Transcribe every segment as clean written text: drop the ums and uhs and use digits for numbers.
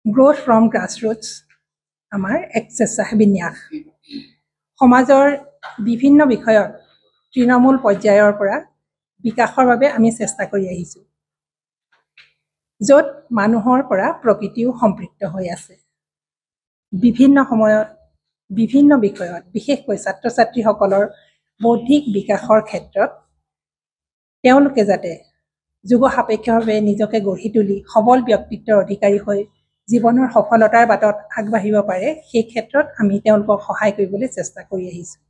Growth from গ্ৰাছৰুটছ আমাৰ এক স্বেচ্ছাসেৱী সমাজৰ বিভিন্ন বিষয়ত তৃণমূল পৰ্যায়ৰ পৰা বিকাশৰ বাবে আমি চেষ্টা কৰি আহিছোঁ, য'ত মানুহৰ পৰা প্ৰকৃতিও সম্পৃক্ত হৈ আছে। বিভিন্ন সময়ত বিভিন্ন বিষয়ত বিশেষকৈ ছাত্ৰ ছাত্ৰীসকলৰ বৌদ্ধিক বিকাশৰ ক্ষেত্ৰত তেওঁলোকে যাতে যুগ সাপেক্ষভাৱে নিজকে গঢ়ি তুলি সবল ব্যক্তিত্বৰ অধিকাৰী হৈ জীৱনৰ সফলতাৰ বাটত আগবাঢ়িব পাৰে, সেই ক্ষেত্ৰত আমি তেওঁলোকক সহায় কৰিবলৈ চেষ্টা কৰি আহিছোঁ।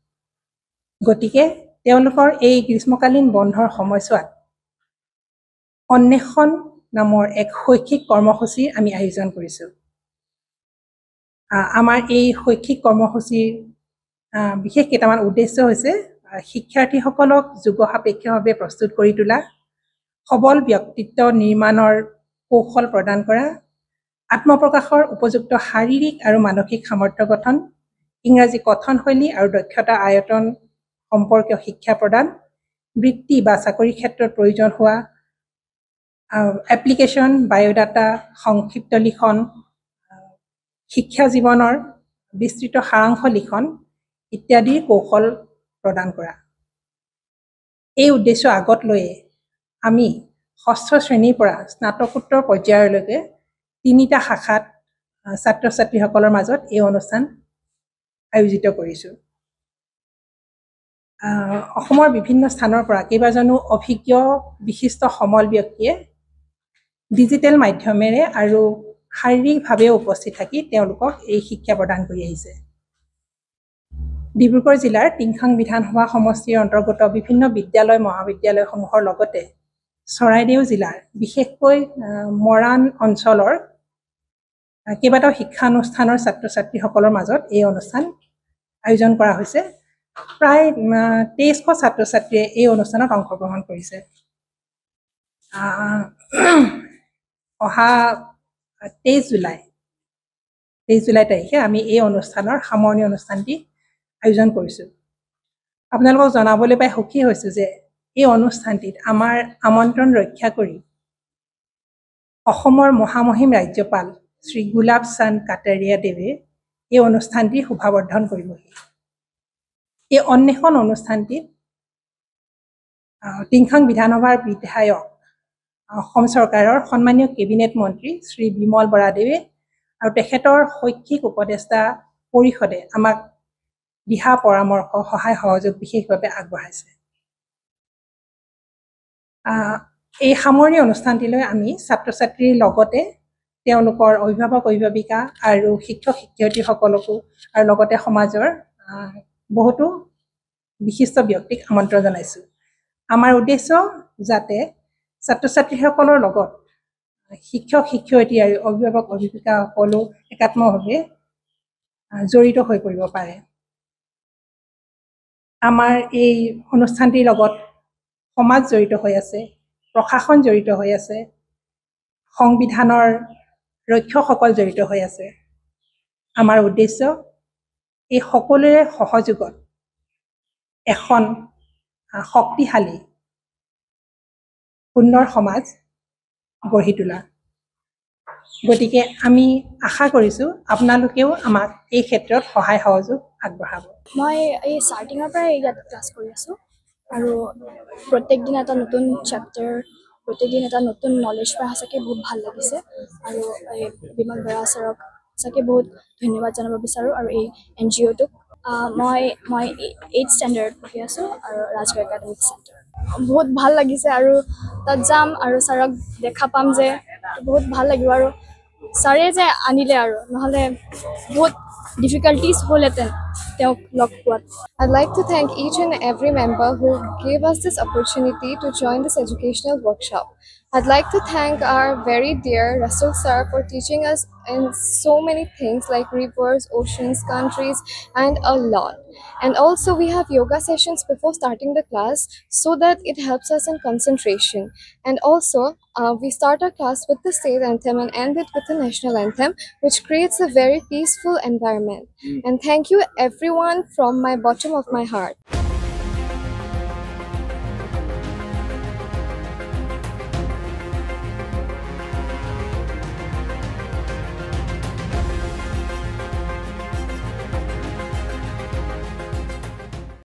গতিকে তেওঁলোকৰ এই গ্ৰীষ্মকালীন বন্ধৰ সময়ছোৱাত অন্বেষণ নামৰ এক শৈক্ষিক কৰ্মসূচীৰ আমি আয়োজন কৰিছোঁ। আমাৰ এই শৈক্ষিক কৰ্মসূচীৰ বিশেষ কেইটামান উদ্দেশ্য হৈছে শিক্ষাৰ্থীসকলক যুগ সাপেক্ষভাৱে প্ৰস্তুত কৰি তোলা, সবল ব্যক্তিত্ব নিৰ্মাণৰ কৌশল প্ৰদান কৰা, আত্মপ্ৰকাশৰ উপযুক্ত শাৰীৰিক আৰু মানসিক সামৰ্থ্য গঠন, ইংৰাজী কথনশৈলী আৰু দক্ষতা আয়তন সম্পৰ্কীয় শিক্ষা প্ৰদান, বৃত্তি বা চাকৰি ক্ষেত্ৰত প্ৰয়োজন হোৱা এপ্লিকেশ্যন, বায়'ডাটা, সংক্ষিপ্ত লিখন, শিক্ষা জীৱনৰ বিস্তৃত সাৰাংশ লিখন ইত্যাদিৰ কৌশল প্ৰদান কৰা। এই উদ্দেশ্য আগত লৈয়ে আমি ষষ্ঠ শ্ৰেণীৰ পৰা স্নাতকোত্তৰ পৰ্যায়লৈকে 3টা শাখাত ছাত্ৰ ছাত্ৰীসকলৰ মাজত এই অনুষ্ঠান আয়োজিত কৰিছোঁ। অসমৰ বিভিন্ন স্থানৰ পৰা কেইবাজনো অভিজ্ঞ বিশিষ্ট সমল ব্যক্তিয়ে ডিজিটেল মাধ্যমেৰে আৰু শাৰীৰিকভাৱে উপস্থিত থাকি তেওঁলোকক এই শিক্ষা প্ৰদান কৰি আহিছে। ডিব্ৰুগড় জিলাৰ টিংখাং বিধানসভা সমষ্টিৰ অন্তৰ্গত বিভিন্ন বিদ্যালয় মহাবিদ্যালয়সমূহৰ লগতে চৰাইদেউ জিলাৰ বিশেষকৈ মৰাণ অঞ্চলৰ কেইবাটাও শিক্ষানুষ্ঠানৰ ছাত্ৰ ছাত্ৰীসকলৰ মাজত এই অনুষ্ঠান আয়োজন কৰা হৈছে। প্ৰায় 2300 ছাত্ৰ ছাত্ৰীয়ে এই অনুষ্ঠানত অংশগ্ৰহণ কৰিছে। অহা 23 জুলাই তাৰিখে আমি এই অনুষ্ঠানৰ সামৰণি অনুষ্ঠানটি আয়োজন কৰিছোঁ। আপোনালোকক জনাবলৈ পাই সুখী হৈছোঁ যে এই অনুষ্ঠানটিত আমাৰ আমন্ত্ৰণ ৰক্ষা কৰি অসমৰ মহামহিম ৰাজ্যপাল শ্ৰী গুলাব চান্দ কাটাৰিয়া দেৱে এই অনুষ্ঠানটিৰ শুভাবৰ্ধন কৰিবহি। এই অন্বেষণ অনুষ্ঠানটিত টিংখাং বিধানসভাৰ বিধায়ক অসম চৰকাৰৰ সন্মানীয় কেবিনেট মন্ত্ৰী শ্ৰী বিমল বৰাদেৱে আৰু তেখেতৰ শৈক্ষিক উপদেষ্টা পৰিষদে আমাক দিহা পৰামৰ্শ সহায় সহযোগ বিশেষভাৱে আগবঢ়াইছে। এই সামৰণি অনুষ্ঠানটিলৈ আমি ছাত্ৰ ছাত্ৰীৰ লগতে তেওঁলোকৰ অভিভাৱক অভিভাৱিকা আৰু শিক্ষক শিক্ষয়িত্ৰীসকলকো আৰু লগতে সমাজৰ বহুতো বিশিষ্ট ব্যক্তিক আমন্ত্ৰণ জনাইছোঁ। আমাৰ উদ্দেশ্য যাতে ছাত্ৰ ছাত্ৰীসকলৰ লগত শিক্ষক শিক্ষয়িত্ৰী আৰু অভিভাৱক অভিভাৱিকাসকলো একাত্মভাৱে জড়িত হৈ পৰিব পাৰে। আমাৰ এই অনুষ্ঠানটিৰ লগত সমাজ জড়িত হৈ আছে, প্ৰশাসন জড়িত হৈ আছে, সংবিধানৰ ৰক্ষকসকল জড়িত হৈ আছে। আমাৰ উদ্দেশ্য এই সকলোৰে সহযোগত এখন শক্তিশালী সুন্দৰ সমাজ গঢ়ি তোলা। গতিকে আমি আশা কৰিছোঁ আপোনালোকেও আমাক এই ক্ষেত্ৰত সহায় সহযোগ আগবঢ়াব। মই এই ষ্টাৰ্টিঙৰ পৰাই ইয়াত ক্লাছ কৰি আছোঁ আৰু প্ৰত্যেক দিন এটা নতুন চেপ্টাৰ, প্ৰত্যেক দিন এটা নতুন নলেজ পাই সঁচাকৈ বহুত ভাল লাগিছে। আৰু এই বিমল বৰা ছাৰক সঁচাকৈ বহুত ধন্যবাদ জনাব বিচাৰোঁ। আৰু এই NGOটোক মই 8th ষ্টেণ্ডাৰ্ড পঢ়ি আছোঁ আৰু ৰাজগড় একাডেমিক চেণ্টাৰ। বহুত ভাল লাগিছে আৰু তাত যাম আৰু ছাৰক দেখা পাম যে বহুত ভাল লাগিব। আৰু ছাৰে যে আনিলে আৰু নহ'লে বহুত ডিফিকাল্টিজ হ'লহেঁতেন তেওঁক লগ পোৱাত। I'd like to thank each and every member who gave us this opportunity to join this educational workshop. I'd like to thank our very dear Rasul sir for teaching us in so many things like rivers, oceans, countries, and a lot. And also we have yoga sessions before starting the class so that it helps us in concentration. And also we start our class with the state anthem and end it with the national anthem, which creates a very peaceful environment. And thank you everyone from my bottom of my heart.